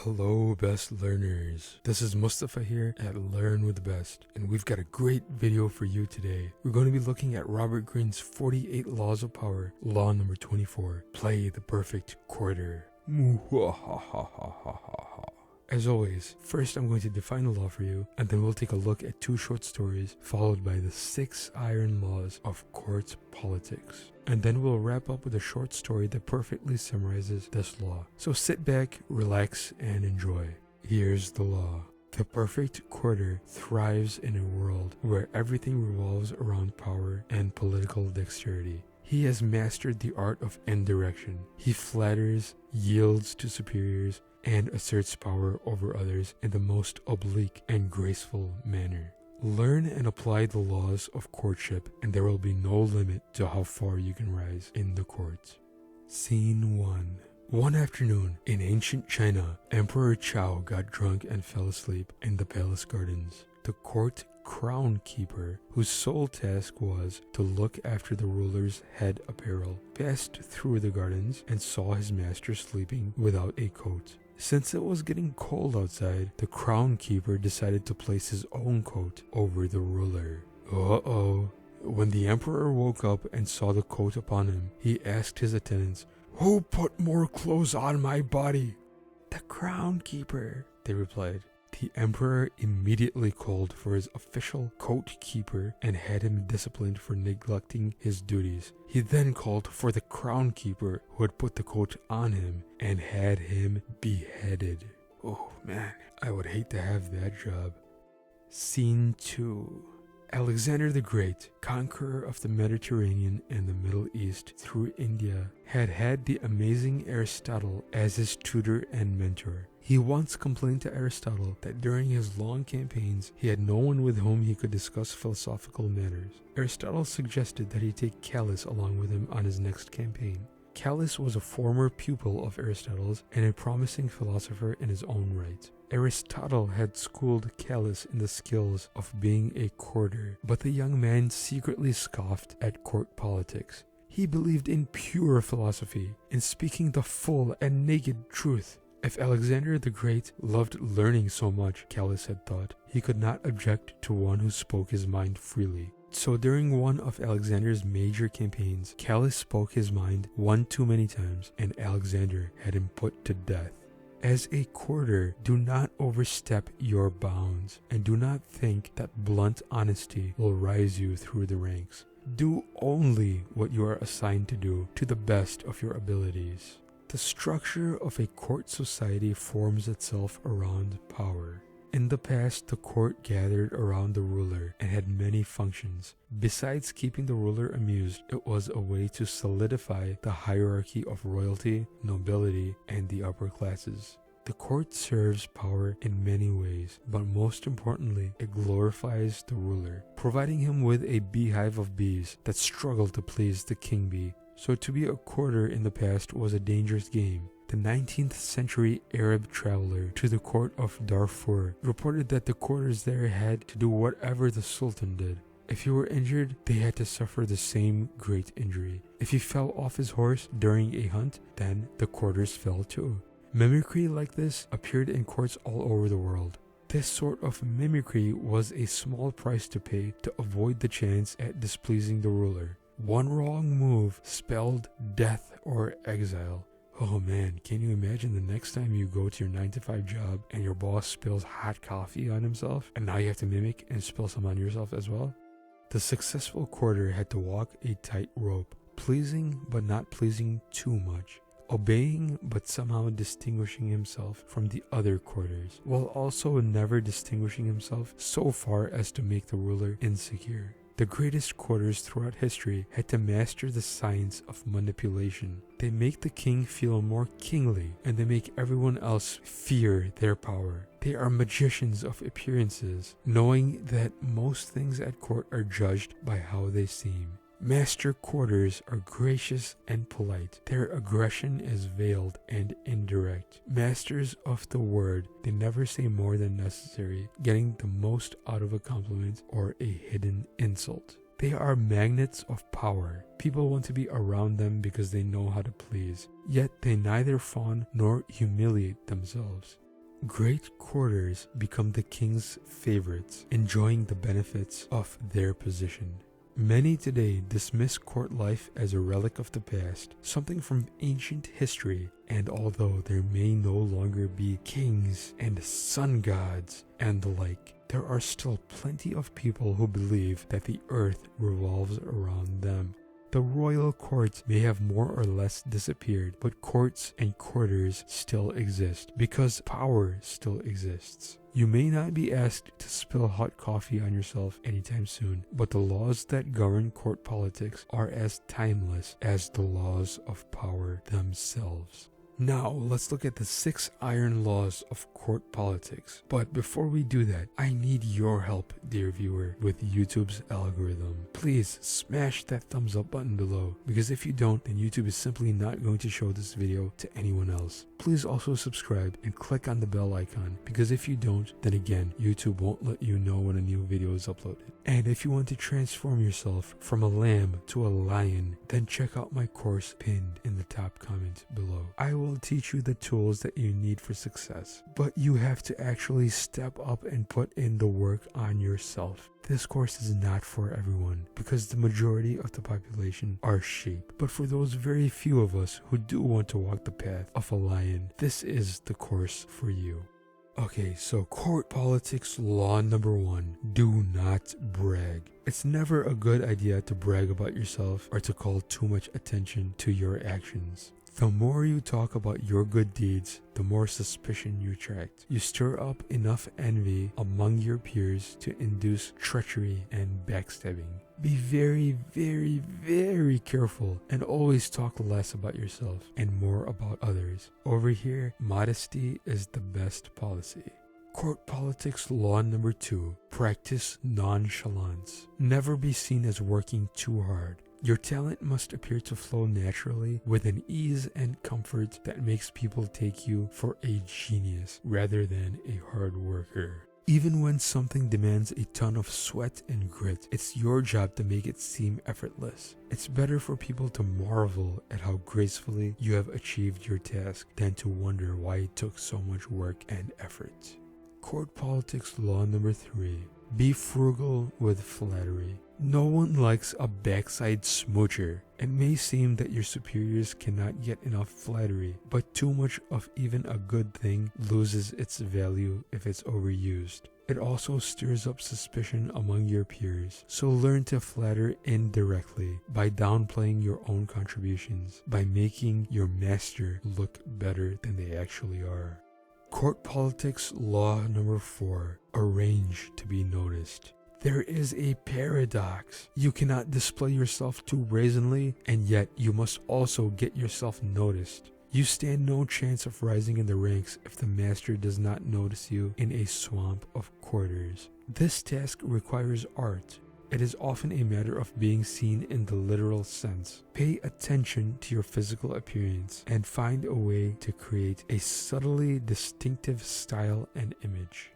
Hello best learners, this is Mustafa here at Learn with the Best, and we've got a great video for you today. We're going to be looking at Robert Greene's 48 Laws of Power, Law number 24, Play the Perfect Courtier. As always, first I'm going to define the law for you, and then we'll take a look at 2 short stories, followed by the 6 iron laws of court politics. And then we'll wrap up with a short story that perfectly summarizes this law. So sit back, relax, and enjoy. Here's the law. The perfect courtier thrives in a world where everything revolves around power and political dexterity. He has mastered the art of indirection. He flatters, yields to superiors, and asserts power over others in the most oblique and graceful manner. Learn and apply the laws of courtship, and there will be no limit to how far you can rise in the court. Scene 1. One afternoon, in ancient China, Emperor Chao got drunk and fell asleep in the palace gardens. The court crown keeper, whose sole task was to look after the ruler's head apparel, passed through the gardens and saw his master sleeping without a coat. Since it was getting cold outside, the crown keeper decided to place his own coat over the ruler. When the emperor woke up and saw the coat upon him, he asked his attendants, "Who put more clothes on my body?" "The crown keeper," they replied. The emperor immediately called for his official coat keeper and had him disciplined for neglecting his duties. He then called for the crown keeper who had put the coat on him and had him beheaded. Oh man, I would hate to have that job. Scene 2. Alexander the Great, conqueror of the Mediterranean and the Middle East through India, had the amazing Aristotle as his tutor and mentor. He once complained to Aristotle that during his long campaigns, he had no one with whom he could discuss philosophical matters. Aristotle suggested that he take Callus along with him on his next campaign. Callus was a former pupil of Aristotle's and a promising philosopher in his own right. Aristotle had schooled Callus in the skills of being a courtier, but the young man secretly scoffed at court politics. He believed in pure philosophy, in speaking the full and naked truth. If Alexander the Great loved learning so much, Callus had thought, he could not object to one who spoke his mind freely. So during one of Alexander's major campaigns, Callus spoke his mind one too many times, and Alexander had him put to death. As a courtier, do not overstep your bounds, and do not think that blunt honesty will rise you through the ranks. Do only what you are assigned to do to the best of your abilities. The structure of a court society forms itself around power. In the past, the court gathered around the ruler and had many functions. Besides keeping the ruler amused, it was a way to solidify the hierarchy of royalty, nobility, and the upper classes. The court serves power in many ways, but most importantly, it glorifies the ruler, providing him with a beehive of bees that struggle to please the king bee. So to be a courtier in the past was a dangerous game. The 19th century Arab traveler to the court of Darfur reported that the courtiers there had to do whatever the sultan did. If you were injured, they had to suffer the same great injury. If he fell off his horse during a hunt, then the courtiers fell too. Mimicry like this appeared in courts all over the world. This sort of mimicry was a small price to pay to avoid the chance at displeasing the ruler. One wrong move spelled death or exile. Oh man, can you imagine the next time you go to your 9-to-5 job and your boss spills hot coffee on himself and now you have to mimic and spill some on yourself as well? The successful courtier had to walk a tight rope, pleasing but not pleasing too much, obeying but somehow distinguishing himself from the other courtiers, while also never distinguishing himself so far as to make the ruler insecure. The greatest courtiers throughout history had to master the science of manipulation. They make the king feel more kingly, and they make everyone else fear their power. They are magicians of appearances, knowing that most things at court are judged by how they seem. Master courtiers are gracious and polite. Their aggression is veiled and indirect. Masters of the word, they never say more than necessary, getting the most out of a compliment or a hidden insult. They are magnets of power. People want to be around them because they know how to please, yet they neither fawn nor humiliate themselves. Great courtiers become the king's favorites, enjoying the benefits of their position. Many today dismiss court life as a relic of the past, something from ancient history, and although there may no longer be kings and sun gods and the like, there are still plenty of people who believe that the earth revolves around them. The royal courts may have more or less disappeared, but courts and courtiers still exist because power still exists. You may not be asked to spill hot coffee on yourself anytime soon, but the laws that govern court politics are as timeless as the laws of power themselves. Now, let's look at the 6 iron laws of court politics. But before we do that, I need your help, dear viewer, with YouTube's algorithm. Please smash that thumbs up button below, because if you don't, then YouTube is simply not going to show this video to anyone else. Please also subscribe and click on the bell icon, because if you don't, then again, YouTube won't let you know when a new video is uploaded. And if you want to transform yourself from a lamb to a lion, then check out my course pinned in the top comment below. I will teach you the tools that you need for success, but you have to actually step up and put in the work on yourself. This course is not for everyone because the majority of the population are sheep, but for those very few of us who do want to walk the path of a lion, this is the course for you. Okay, so court politics law number 1, do not brag. It's never a good idea to brag about yourself or to call too much attention to your actions. The more you talk about your good deeds, the more suspicion you attract. You stir up enough envy among your peers to induce treachery and backstabbing. Be very, very, very careful and always talk less about yourself and more about others. Over here, modesty is the best policy. Court politics law number 2, practice nonchalance. Never be seen as working too hard. Your talent must appear to flow naturally with an ease and comfort that makes people take you for a genius rather than a hard worker. Even when something demands a ton of sweat and grit, it's your job to make it seem effortless. It's better for people to marvel at how gracefully you have achieved your task than to wonder why it took so much work and effort. Court politics law number 3, be frugal with flattery. No one likes a backside smoocher. It may seem that your superiors cannot get enough flattery, but too much of even a good thing loses its value if it's overused. It also stirs up suspicion among your peers, so learn to flatter indirectly by downplaying your own contributions, by making your master look better than they actually are. Court politics law number 4, arrange to be noticed. There is a paradox. You cannot display yourself too brazenly, and yet you must also get yourself noticed. You stand no chance of rising in the ranks if the master does not notice you in a swamp of courtiers. This task requires art. It is often a matter of being seen in the literal sense. Pay attention to your physical appearance and find a way to create a subtly distinctive style and image.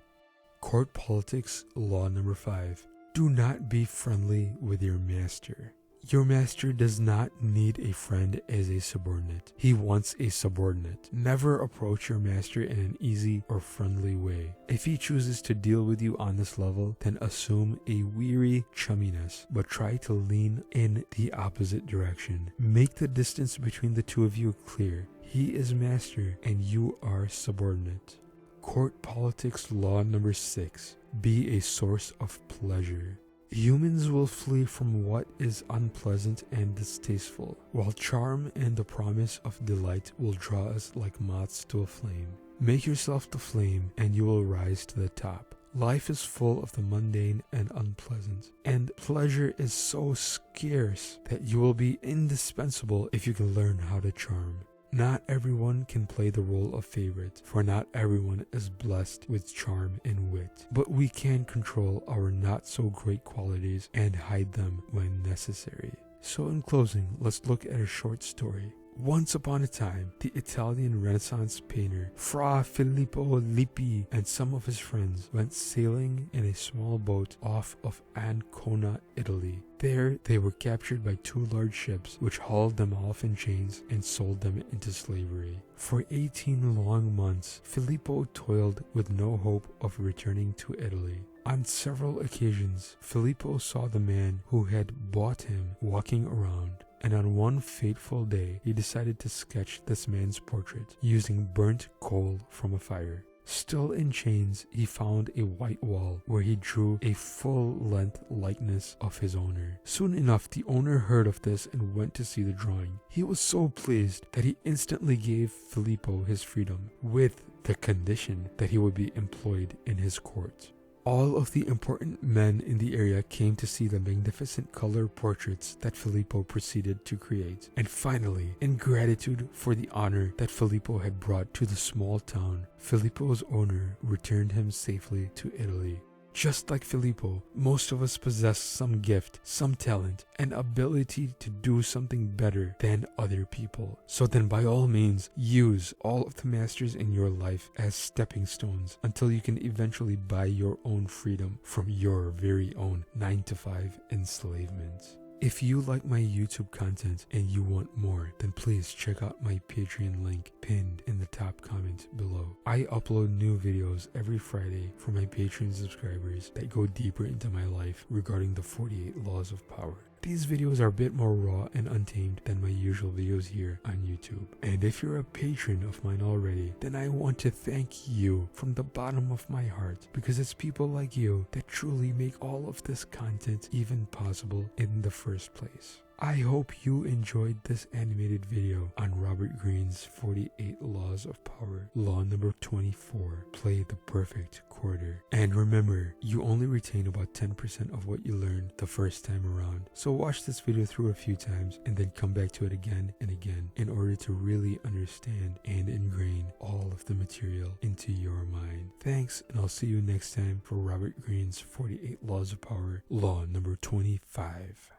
Court politics law number 5, do not be friendly with your master. Your master does not need a friend as a subordinate. He wants a subordinate. Never approach your master in an easy or friendly way. If he chooses to deal with you on this level, then assume a weary chumminess, but try to lean in the opposite direction. Make the distance between the two of you clear. He is master and you are subordinate. Court politics law number 6, be a source of pleasure. Humans will flee from what is unpleasant and distasteful, while charm and the promise of delight will draw us like moths to a flame. Make yourself the flame and you will rise to the top. Life is full of the mundane and unpleasant, and pleasure is so scarce that you will be indispensable if you can learn how to charm. Not everyone can play the role of favorite, for not everyone is blessed with charm and wit, but we can control our not so great qualities and hide them when necessary. So in closing, let's look at a short story. Once upon a time, the Italian Renaissance painter Fra Filippo Lippi and some of his friends went sailing in a small boat off of Ancona, Italy. There, they were captured by 2 large ships which hauled them off in chains and sold them into slavery. For 18 long months, Filippo toiled with no hope of returning to Italy. On several occasions, Filippo saw the man who had bought him walking around, and on one fateful day, he decided to sketch this man's portrait using burnt coal from a fire. Still in chains, he found a white wall where he drew a full-length likeness of his owner. Soon enough, the owner heard of this and went to see the drawing. He was so pleased that he instantly gave Filippo his freedom, with the condition that he would be employed in his court. All of the important men in the area came to see the magnificent color portraits that Filippo proceeded to create. And finally, in gratitude for the honor that Filippo had brought to the small town, Filippo's owner returned him safely to Italy. Just like Filippo, most of us possess some gift, some talent, and ability to do something better than other people. So then by all means, use all of the masters in your life as stepping stones until you can eventually buy your own freedom from your very own 9-to-5 enslavement. If you like my YouTube content and you want more, then please check out my Patreon link pinned in the top comment below. I upload new videos every Friday for my Patreon subscribers that go deeper into my life regarding the 48 laws of power. These videos are a bit more raw and untamed than my usual videos here on YouTube. And if you're a patron of mine already, then I want to thank you from the bottom of my heart, because it's people like you that truly make all of this content even possible in the first place. I hope you enjoyed this animated video on Robert Greene's 48 Laws of Power. Law number 24, play the perfect quarter. And remember, you only retain about 10% of what you learned the first time around. So watch this video through a few times and then come back to it again and again in order to really understand and ingrain all of the material into your mind. Thanks, and I'll see you next time for Robert Greene's 48 Laws of Power, law number 25.